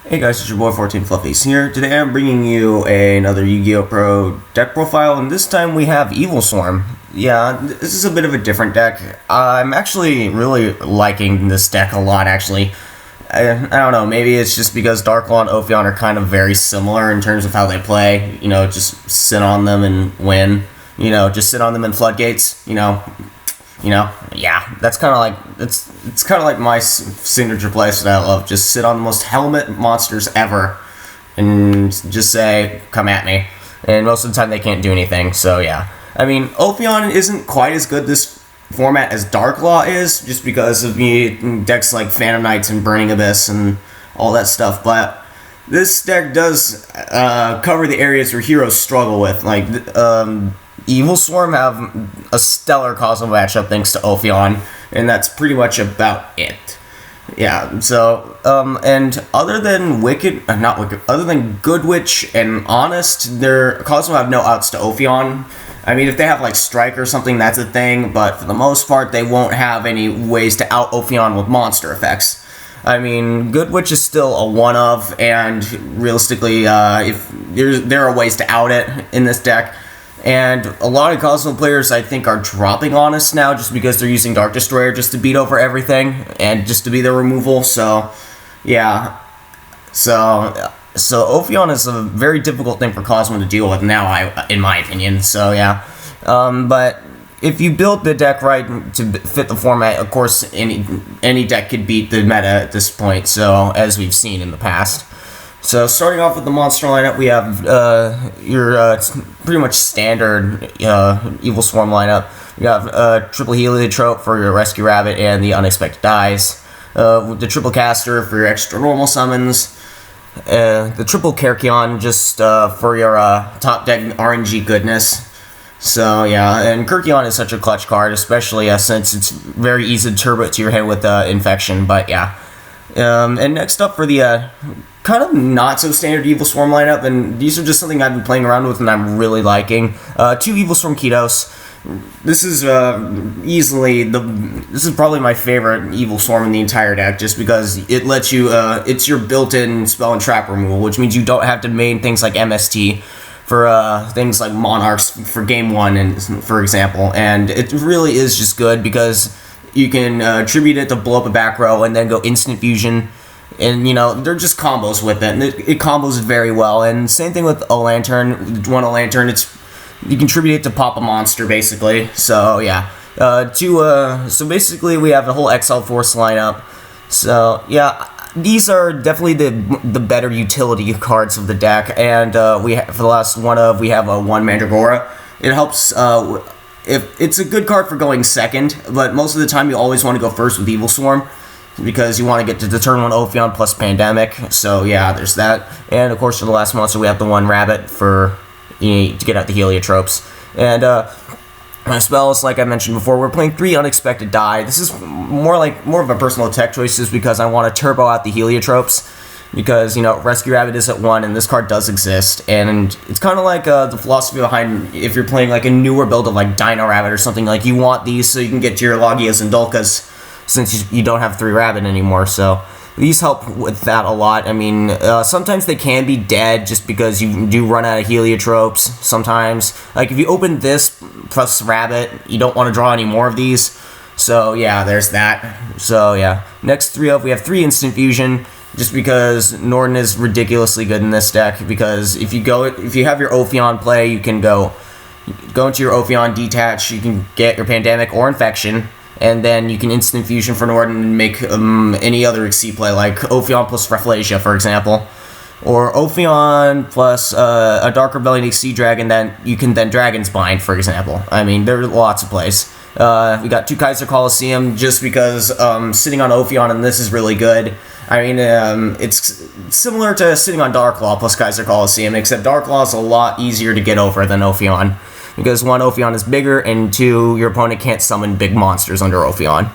Hey guys, it's your boy 14 Fluffies here. Today I'm bringing you another YGOPro deck profile, and this time we have Evilswarm. Yeah, this is a bit of a different deck. I'm actually really liking this deck a lot, actually. I don't know, maybe it's just because Darklaw and Ophion are kind of very similar in terms of how they play. You know, just sit on them and win. You know, just sit on them in floodgates, yeah, that's kind of like it's kind of like my signature playstyle of just sit on the most helmet monsters ever and just say come at me, and most of the time they can't do anything. So yeah, I mean Ophion isn't quite as good this format as Darklaw is, just because of decks like Phantom Knights and Burning Abyss and all that stuff, but this deck does cover the areas where heroes struggle with, like Evilswarm have a stellar causal matchup thanks to Ophion, and that's pretty much about it. Yeah, so, and other than other than Good Witch and Honest, their causal have no outs to Ophion. I mean, if they have, like, Strike or something, that's a thing, but for the most part, they won't have any ways to out Ophion with monster effects. I mean, Good Witch is still a one-of, and realistically, if there are ways to out it in this deck. And a lot of Cosmo players, I think, are dropping Honest now just because they're using Dark Destroyer just to beat over everything and just to be their removal. So, yeah. So Ophion is a very difficult thing for Cosmo to deal with now, in my opinion. So, yeah. But if you build the deck right to fit the format, of course, any deck could beat the meta at this point, so as we've seen in the past. So starting off with the monster lineup, we have your pretty much standard Evilswarm lineup. You have triple Heliotrope for your Rescue Rabbit and the Unexpected Dies, the triple Caster for your extra normal summons, the triple Kerkion just for your top deck RNG goodness. So yeah, and Kerkion is such a clutch card, especially since it's very easy to turbo it to your head with Infection, but yeah. And next up for the kind of not so standard Evilswarm lineup, and these are just something I've been playing around with and I'm really liking. 2 Evilswarm Kitos. This is this is probably my favorite Evilswarm in the entire deck, just because it lets you it's your built-in spell and trap removal, which means you don't have to main things like MST for things like Monarchs for game 1, and for example, and it really is just good because you can attribute it to blow up a back row and then go instant fusion. And, you know, they're just combos with it, and it combos very well. And same thing with a Lantern. One a Lantern, you contribute it to pop a monster, basically. So, yeah. So basically, we have the whole XL Force lineup. So, yeah, these are definitely the better utility cards of the deck. And for the last we have a 1 Mandragora. It helps, if it's a good card for going second, but most of the time you always want to go first with Evilswarm, because you want to get to the turn 1 Ophion plus Pandemic. So yeah, there's that. And of course for the last monster we have the 1 Rabbit for to get out the Heliotropes. And my spells, like I mentioned before, we're playing 3 Unexpected Die. This is more of a personal tech choice, just because I want to turbo out the Heliotropes. Because, you know, Rescue Rabbit is at 1, and this card does exist, and it's kind of like the philosophy behind if you're playing like a newer build of like Dino Rabbit or something, like you want these so you can get to your Logias and Dulkas, since you don't have 3 Rabbit anymore. So these help with that a lot. I mean, sometimes they can be dead just because you do run out of Heliotropes sometimes. Like if you open this plus Rabbit, you don't want to draw any more of these. So yeah, there's that. So yeah, next 3 up, we have 3 Instant Fusion, just because Norden is ridiculously good in this deck, because if you have your Ophion play, you can go into your Ophion, detach, you can get your Pandemic or Infection, and then you can Instant Fusion for Norden and make any other Exceed play, like Ophion plus Rafflesia, for example. Or Ophion plus a Dark Rebellion Exceed Dragon, that you can then Dragon's Bind, for example. I mean, there are lots of plays. We got 2 Kaiser Coliseum, just because sitting on Ophion and this is really good. I mean, it's similar to sitting on Darklaw plus Kaiser Coliseum, except Darklaw is a lot easier to get over than Ophion, because 1, Ophion is bigger, and 2, your opponent can't summon big monsters under Ophion.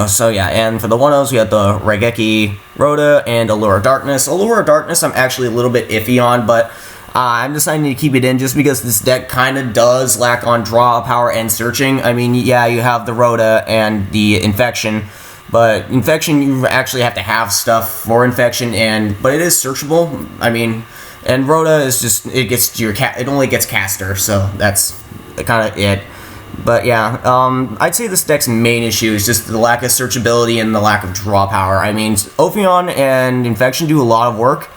So yeah, and for the 1-0s, we have the Raigeki Rhoda and Allure of Darkness. Allure of Darkness I'm actually a little bit iffy on, but I'm deciding to keep it in just because this deck kind of does lack on draw, power, and searching. I mean, yeah, you have the Rhoda and the Infection, But Infection, you actually have to have stuff for Infection, but it is searchable. I mean, and Rhoda is just, it only gets caster, so that's kind of it. But yeah, I'd say this deck's main issue is just the lack of searchability and the lack of draw power. I mean, Ophion and Infection do a lot of work,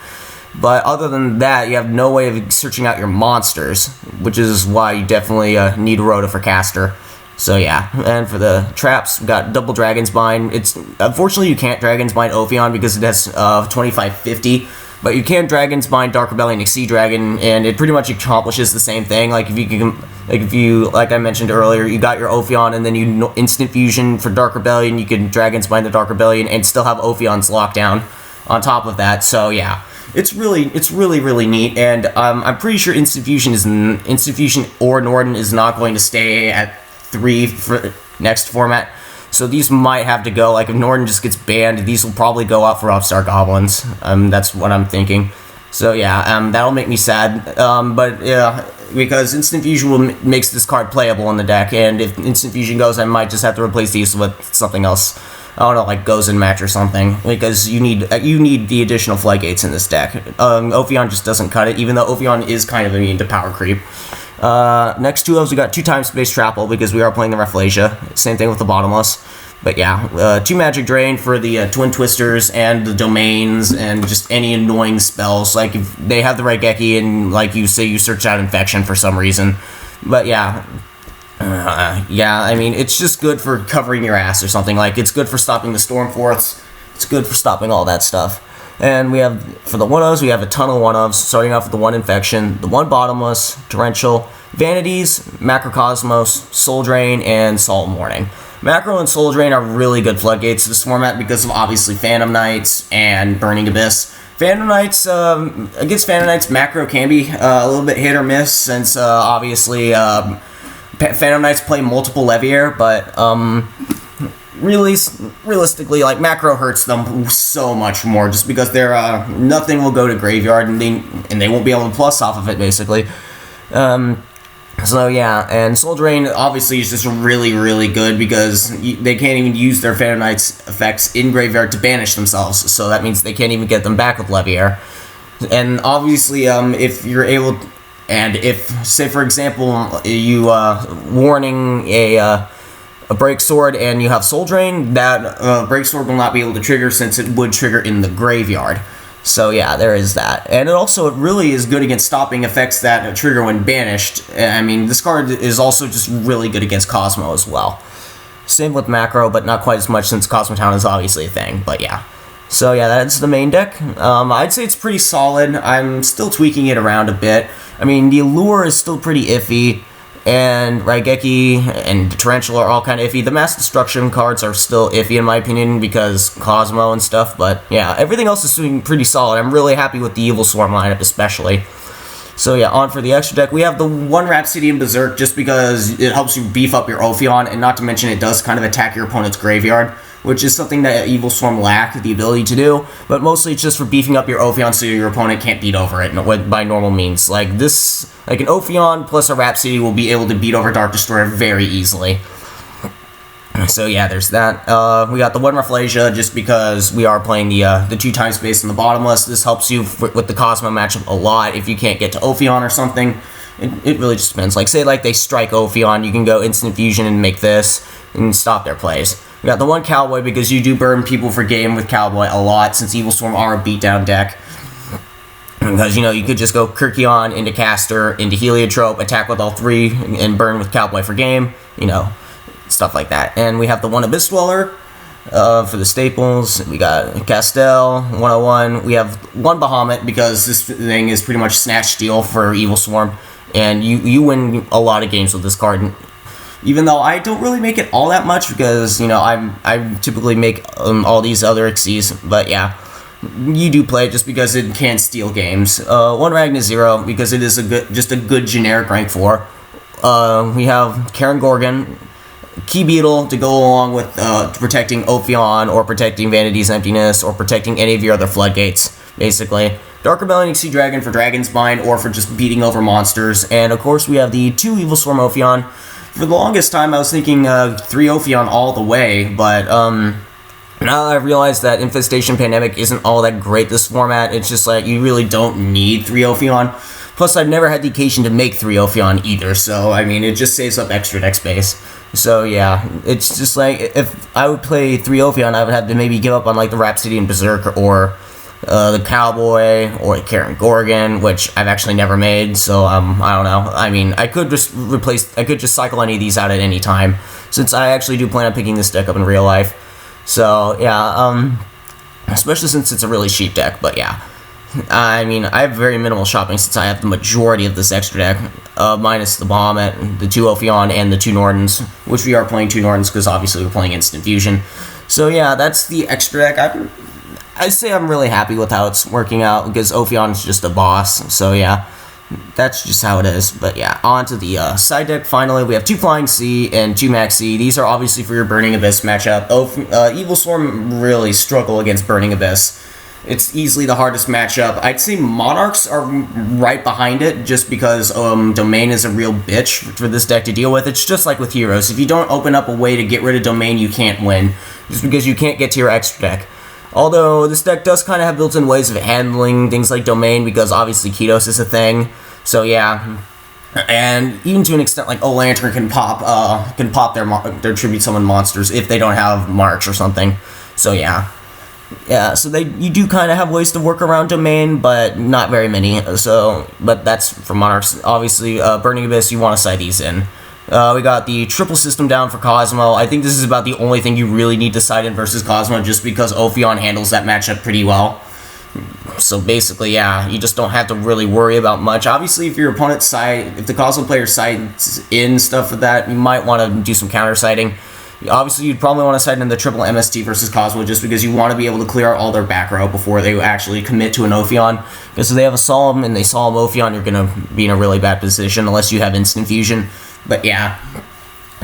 but other than that, you have no way of searching out your monsters, which is why you definitely need Rhoda for caster. So yeah, and for the traps, we got double Dragon's Bind. Unfortunately you can't Dragon's Bind Ophion because it has 2550, but you can Dragon's Bind Dark Rebellion Exceed Dragon, and it pretty much accomplishes the same thing. Like like I mentioned earlier, you got your Ophion and then you instant fusion for Dark Rebellion, you can Dragon's Bind the Dark Rebellion and still have Ophion's lockdown on top of that. So yeah, it's really neat, and I'm pretty sure instant fusion or Norden is not going to stay at 3 for next format, so these might have to go. Like if Norden just gets banned, these will probably go out for Upstart Goblins. That's what I'm thinking. So yeah, that'll make me sad. But yeah, because Instant Fusion makes this card playable in the deck, and if Instant Fusion goes, I might just have to replace these with something else. I don't know, like Goes in Match or something, because you need the additional Floodgates in this deck. Ophion just doesn't cut it, even though Ophion is kind of immune to power creep. Next 2 ofs, we got 2 Time Space Trapple because we are playing the Rafflesia. Same thing with the Bottomless. But yeah, 2 Magic Drain for the Twin Twisters and the Domains and just any annoying spells. Like if they have the Raigeki and like you say you search out Infection for some reason. But yeah. Yeah, I mean, it's just good for covering your ass or something. Like, it's good for stopping the Stormforths. It's good for stopping all that stuff. And we have, for the 1-ofs, we have a ton of 1-ofs, starting off with the 1 Infection, the 1 Bottomless, Torrential, Vanities, Macrocosmos, Soul Drain, and Salt Morning. Macro and Soul Drain are really good floodgates to this format because of obviously Phantom Knights and Burning Abyss. Phantom Knights, against Phantom Knights, Macro can be a little bit hit or miss since obviously Phantom Knights play multiple Leviair, but realistically, like, Macro hurts them so much more just because they're nothing will go to graveyard and they won't be able to plus off of it basically. So yeah, and Soul Drain obviously is just really good because they can't even use their Phantom Knights effects in graveyard to banish themselves, so that means they can't even get them back with Leviair. And obviously, if you're able, and if, say for example, you warning a Break Sword and you have Soul Drain, that Break Sword will not be able to trigger since it would trigger in the graveyard. So yeah, there is that. And it really is good against stopping effects that trigger when banished. I mean, this card is also just really good against Cosmo as well. Same with Macro, but not quite as much since Cosmotown is obviously a thing, but yeah. So yeah, that's the main deck. I'd say it's pretty solid. I'm still tweaking it around a bit. I mean, the Allure is still pretty iffy, and Raigeki and Tarantula are all kind of iffy. The Mass Destruction cards are still iffy in my opinion because Cosmo and stuff, but yeah, everything else is doing pretty solid. I'm really happy with the Evilswarm lineup especially. So yeah, on for the extra deck, we have the 1 Rhapsodian Berserk just because it helps you beef up your Ophion, and not to mention it does kind of attack your opponent's graveyard, which is something that Evilswarm lack the ability to do, but mostly it's just for beefing up your Ophion so your opponent can't beat over it by normal means. Like an Ophion plus a Rhapsody will be able to beat over Dark Destroyer very easily. So yeah, there's that. We got the 1 Rafflesia just because we are playing the 2 Time Space in the Bottomless. This helps you with the Cosmo matchup a lot if you can't get to Ophion or something. It really just depends. Like, say like they strike Ophion, you can go Instant Fusion and make this and stop their plays. We got the 1 Cowboy because you do burn people for game with Cowboy a lot since Evilswarm are a beatdown deck. Because, you could just go Kirkion into Caster, into Heliotrope, attack with all 3, and burn with Cowboy for game, stuff like that. And we have the 1 Abyss Dweller for the staples. We got Castel, 101. We have 1 Bahamut because this thing is pretty much Snatch Steal for Evilswarm, and you win a lot of games with this card. Even though I don't really make it all that much because, I typically make all these other Xyzs, but yeah, you do play it just because it can steal games. 1 Ragna 0 because it is just a good generic rank 4. We have Karen Gorgon, Key Beetle to go along with protecting Ophion or protecting Vanity's Emptiness or protecting any of your other floodgates, basically. Dark Rebellion Exceed Dragon for Dragon's Bind or for just beating over monsters. And of course we have the 2 Evilswarm Ophion. For the longest time I was thinking 3 Ophion all the way, but Now that I've realized that Infestation Pandemic isn't all that great this format, it's just like, you really don't need 3 Ophion. Plus, I've never had the occasion to make 3 Ophion either, so, I mean, it just saves up extra deck space. So, yeah, it's just like, if I would play 3 Ophion, I would have to maybe give up on, like, the Rhapsodian Berserker, or the Cowboy, or the Karen Gorgon, which I've actually never made, so, I don't know. I mean, I could just cycle any of these out at any time, since I actually do plan on picking this deck up in real life. So, yeah, especially since it's a really cheap deck, but yeah. I mean, I have very minimal shopping since I have the majority of this extra deck, minus the Bahamut, the 2 Ophion, and the 2 Nordens, which we are playing 2 Nordens because obviously we're playing Instant Fusion. So yeah, that's the extra deck. I'd say I'm really happy with how it's working out because Ophion is just a boss, so yeah, that's just how it is. But yeah, on to the side deck. Finally, we have 2 Flying Sea and 2 Max Sea. These are obviously for your Burning Abyss matchup. Evilswarm really struggle against Burning Abyss. It's easily the hardest matchup. I'd say Monarchs are right behind it, just because Domain is a real bitch for this deck to deal with. It's just like with Heroes. If you don't open up a way to get rid of Domain, you can't win, just because you can't get to your extra deck. Although, this deck does kind of have built-in ways of handling things like Domain, because obviously Kitos is a thing. So yeah, and even to an extent, like Lantern can pop their Tribute Summon monsters if they don't have March or something. So yeah. Yeah, so you do kind of have ways to work around Domain, but not very many. So, but that's for Monarchs. Obviously, Burning Abyss, you want to side these in. We got the triple system down for Cosmo. I think this is about the only thing you really need to side in versus Cosmo, just because Ophion handles that matchup pretty well. So basically, yeah, you just don't have to really worry about much. Obviously, if your opponent's side, if the Cosmo player sides in stuff with that, you might want to do some counter siding. Obviously, you'd probably want to side in the triple MST versus Cosmo, just because you want to be able to clear out all their back row before they actually commit to an Ophion. Because if they have a Solemn and they Solemn Ophion, you're going to be in a really bad position unless you have Instant Fusion. But yeah.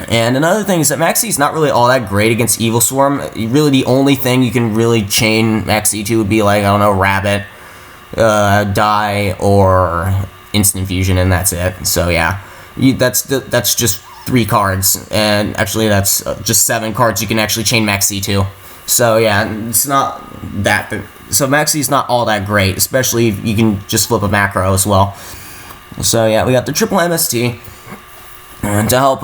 And another thing is that Maxi is not really all that great against Evilswarm. Really, the only thing you can really chain Maxi to would be, like, I don't know, Rabbit, Die, or Instant Fusion, and that's it. So yeah, that's just 3 cards, and actually that's just 7 cards you can actually chain Maxi to. So yeah, it's not that. So Maxi is not all that great, especially if you can just flip a macro as well. So yeah, we got the triple MST. To help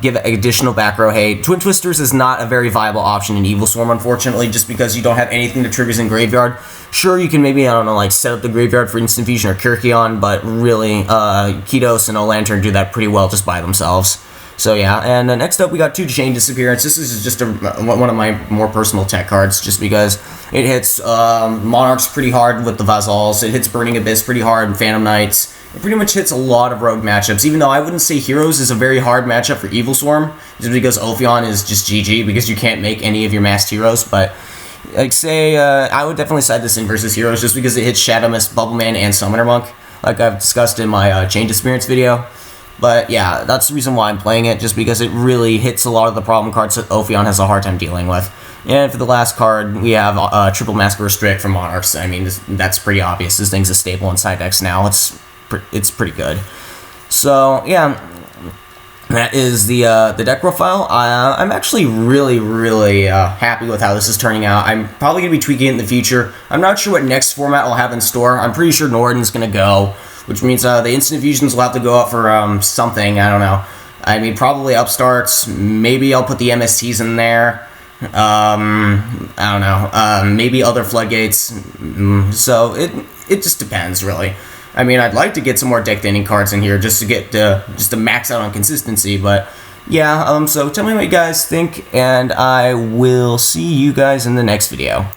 give additional back row hate. Twin Twisters is not a very viable option in Evilswarm, unfortunately, just because you don't have anything that triggers in Graveyard. Sure, you can maybe, I don't know, like, set up the Graveyard for Instant Fusion or Kyrkion, but really, Kitos and Lantern do that pretty well just by themselves. So yeah, and next up we got 2 Chain Disappearance. This is just one of my more personal tech cards, just because it hits Monarchs pretty hard with the Vazals, it hits Burning Abyss pretty hard and Phantom Knights. It pretty much hits a lot of rogue matchups, even though I wouldn't say Heroes is a very hard matchup for Evilswarm, just because Ophion is just GG, because you can't make any of your masked heroes, but, like, say, I would definitely side this in versus Heroes, just because it hits Shadow Mist, Bubbleman, and Summoner Monk, like I've discussed in my Chain Disappearance video. But yeah, that's the reason why I'm playing it, just because it really hits a lot of the problem cards that Ophion has a hard time dealing with. And for the last card, we have Triple Mask Restrict from Monarchs. I mean, that's pretty obvious. This thing's a staple in side decks now. It's pretty good. So yeah, that is the deck profile. I'm actually really happy with how this is turning out. I'm probably going to be tweaking it in the future. I'm not sure what next format will have in store. I'm pretty sure Norden's going to go, which means the Instant Fusions will have to go up for something. I don't know. I mean, probably Upstarts. Maybe I'll put the MSTs in there. I don't know. Maybe other Floodgates. So it just depends, really. I mean, I'd like to get some more deck thinning cards in here just to get just to max out on consistency, but yeah. So tell me what you guys think, and I will see you guys in the next video.